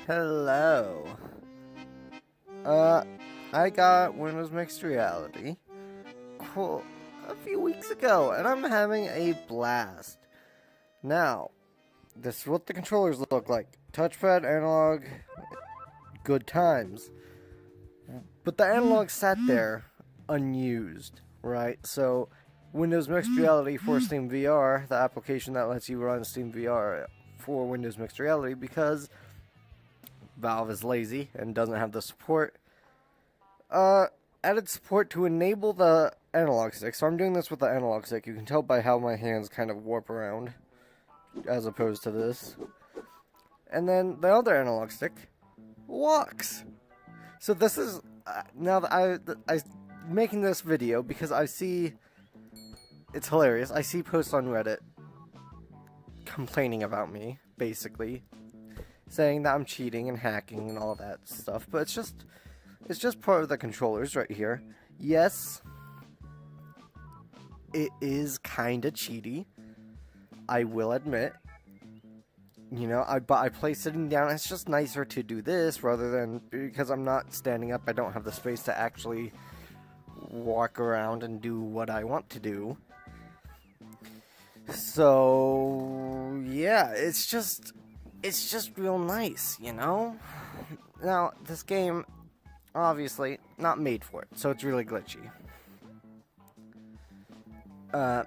Hello. I got Windows Mixed Reality a few weeks ago, and I'm having a blast. Now, this is what the controllers look like. Touchpad, analog, good times. But the analog sat there unused, right? So, Windows Mixed Reality for Steam VR, the application that lets you run Steam VR for Windows Mixed Reality, because Valve is lazy and doesn't have the support, added support to enable the analog stick. So I'm doing this with the analog stick. You can tell by how my hands kind of warp around as opposed to this. And then the other analog stick walks. So this is now that I'm making this video because I see it's hilarious. I see posts on Reddit complaining about me, basically saying that I'm cheating and hacking and all that stuff, but it's just part of the controllers right here. Yes, it is kind of cheaty, I will admit. You know, but I play sitting down. It's just nicer to do this rather than, because I'm not standing up, I don't have the space to actually walk around and do what I want to do. So yeah, it's just real nice, you know? Now, this game, obviously, not made for it, so it's really glitchy.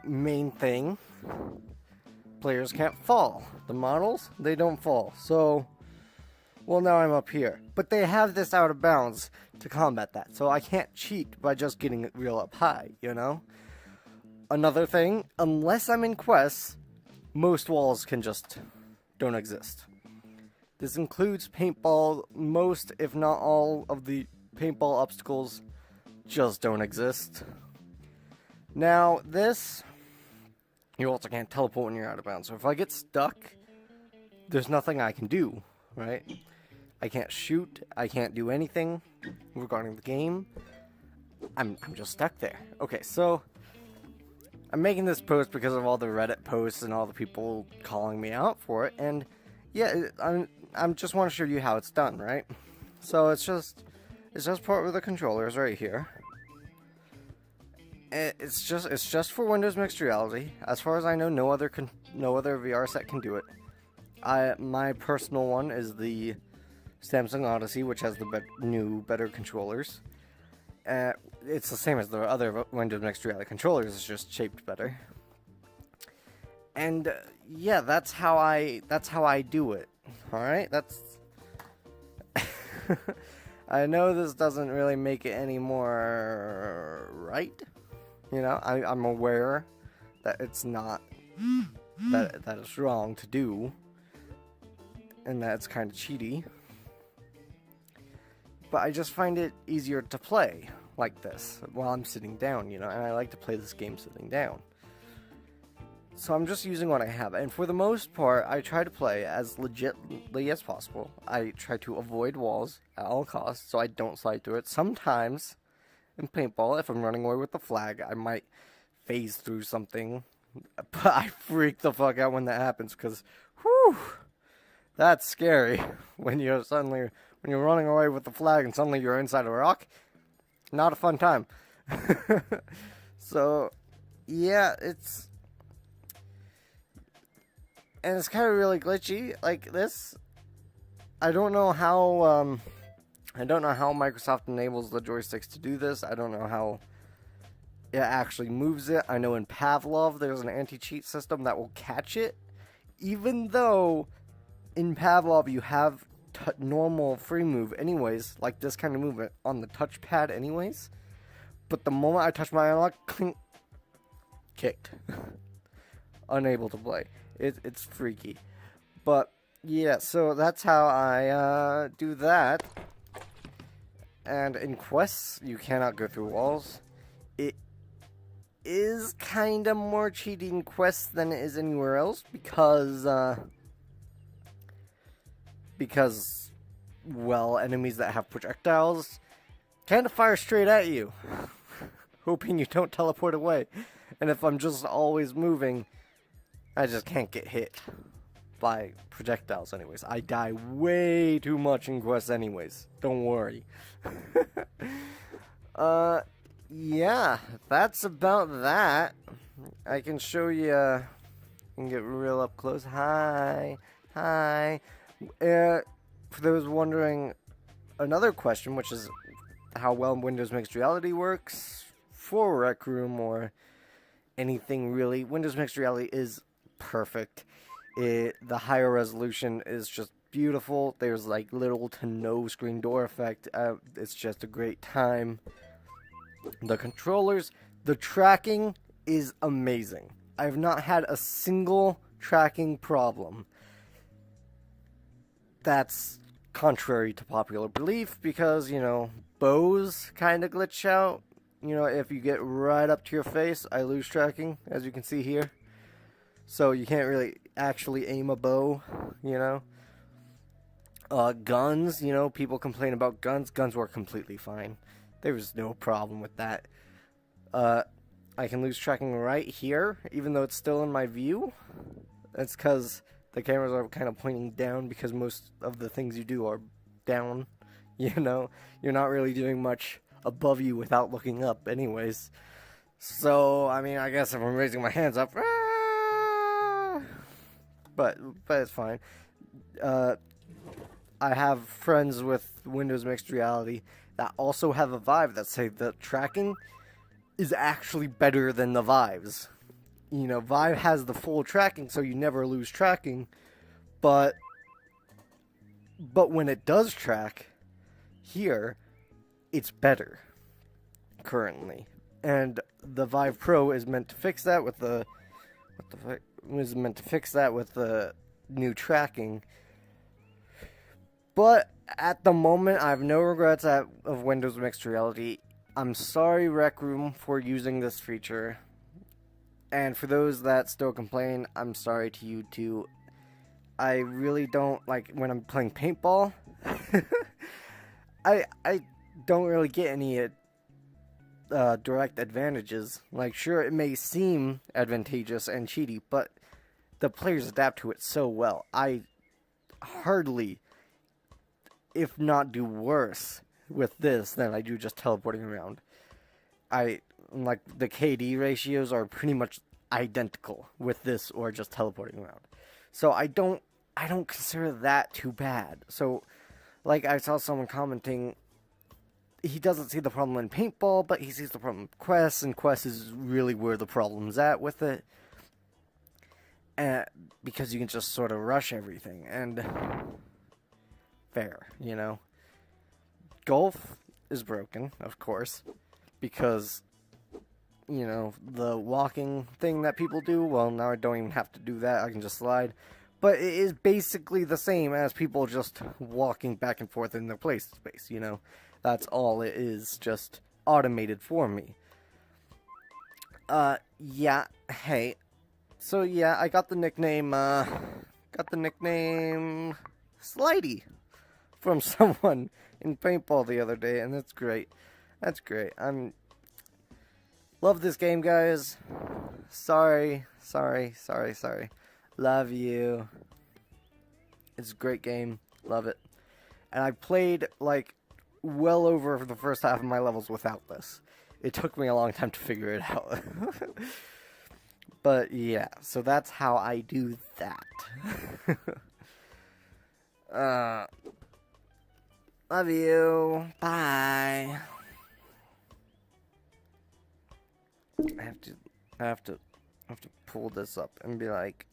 Main thing, players can't fall. The models, they don't fall. So, well, now I'm up here. But they have this out of bounds to combat that, so I can't cheat by just getting it real up high, you know? Another thing, unless I'm in quests, most walls don't exist. This includes paintball. Most, if not all, of the paintball obstacles just don't exist. Now, this, you also can't teleport when you're out of bounds. So if I get stuck, there's nothing I can do, right? I can't shoot. I can't do anything regarding the game. I'm just stuck there. Okay, so I'm making this post because of all the Reddit posts and all the people calling me out for it, and yeah, I'm just want to show you how it's done, right? So it's just part of the controllers right here. It's just for Windows Mixed Reality. As far as I know, no other VR set can do it. My personal one is the Samsung Odyssey, which has the better controllers. It's the same as the other Windows Mixed Reality controllers. It's just shaped better. And yeah, that's how I do it. All right, that's. I know this doesn't really make it any more right. You know, I'm aware that it's not that it's wrong to do, and that it's kind of cheaty. But I just find it easier to play like this while I'm sitting down, you know, and I like to play this game sitting down. So I'm just using what I have, and for the most part, I try to play as legitly as possible. I try to avoid walls at all costs, so I don't slide through it. Sometimes, in paintball, if I'm running away with the flag, I might phase through something, but I freak the fuck out when that happens, because, whew, that's scary. When you're running away with the flag and suddenly you're inside a rock, not a fun time. So, yeah, it's kind of really glitchy, like this. I don't know how Microsoft enables the joysticks to do this. I don't know how it actually moves it. I know in Pavlov there's an anti-cheat system that will catch it, even though in Pavlov you have normal free move anyways, like this kind of movement on the touchpad anyways. But the moment I touch my analog, clink, kicked. Unable to play. It's freaky. But yeah, so that's how I do that. And in quests, you cannot go through walls. It is kind of more cheating quests than it is anywhere else because well, enemies that have projectiles kind of fire straight at you, hoping you don't teleport away. And if I'm just always moving, I just can't get hit. by projectiles anyways. I die way too much in quests anyways. Don't worry. Yeah, that's about that. I can show you, and get real up close. Hi. For those wondering, another question, which is how well Windows Mixed Reality works for Rec Room or anything really. Windows Mixed Reality is perfect. The higher resolution is just beautiful. There's like little to no screen door effect. It's just a great time. The controllers, the tracking is amazing. I've not had a single tracking problem. That's contrary to popular belief because, you know, bows kind of glitch out. You know, if you get right up to your face, I lose tracking, as you can see here. So you can't really actually aim a bow, you know. Guns, you know, people complain about guns. Guns work completely fine. There was no problem with that. I can lose tracking right here, even though it's still in my view. That's because the cameras are kind of pointing down because most of the things you do are down. You know, you're not really doing much above you without looking up anyways. So, I mean, I guess if I'm raising my hands up, but it's fine. I have friends with Windows Mixed Reality that also have a Vive that say the tracking is actually better than the Vive's. You know, Vive has the full tracking, so you never lose tracking, but when it does track, here, it's better, currently. And the Vive Pro is meant to fix that with the new tracking. But at the moment, I have no regrets of Windows Mixed Reality. I'm sorry, Rec Room, for using this feature. And for those that still complain, I'm sorry to you too. I really don't like when I'm playing paintball. I don't really get any direct advantages. Like, sure, it may seem advantageous and cheaty, but the players adapt to it so well. I hardly, if not do worse with this than I do just teleporting around. Like, the KD ratios are pretty much identical with this or just teleporting around. So I don't consider that too bad. So, like, I saw someone commenting, he doesn't see the problem in paintball, but he sees the problem in quests, and quests is really where the problem's at with it. Because you can just sort of rush everything, and fair, you know. Golf is broken, of course, because, you know, the walking thing that people do, well, now I don't even have to do that, I can just slide. But it is basically the same as people just walking back and forth in their place space, you know. That's all it is, just automated for me. Yeah, hey. So yeah, I got the nickname Slidey from someone in paintball the other day, and that's great. That's great. Love this game, guys. Sorry. Love you. It's a great game. Love it. And I played, like, well over the first half of my levels without this. It took me a long time to figure it out. But, yeah. So that's how I do that. Love you. Bye. I have to pull this up and be like,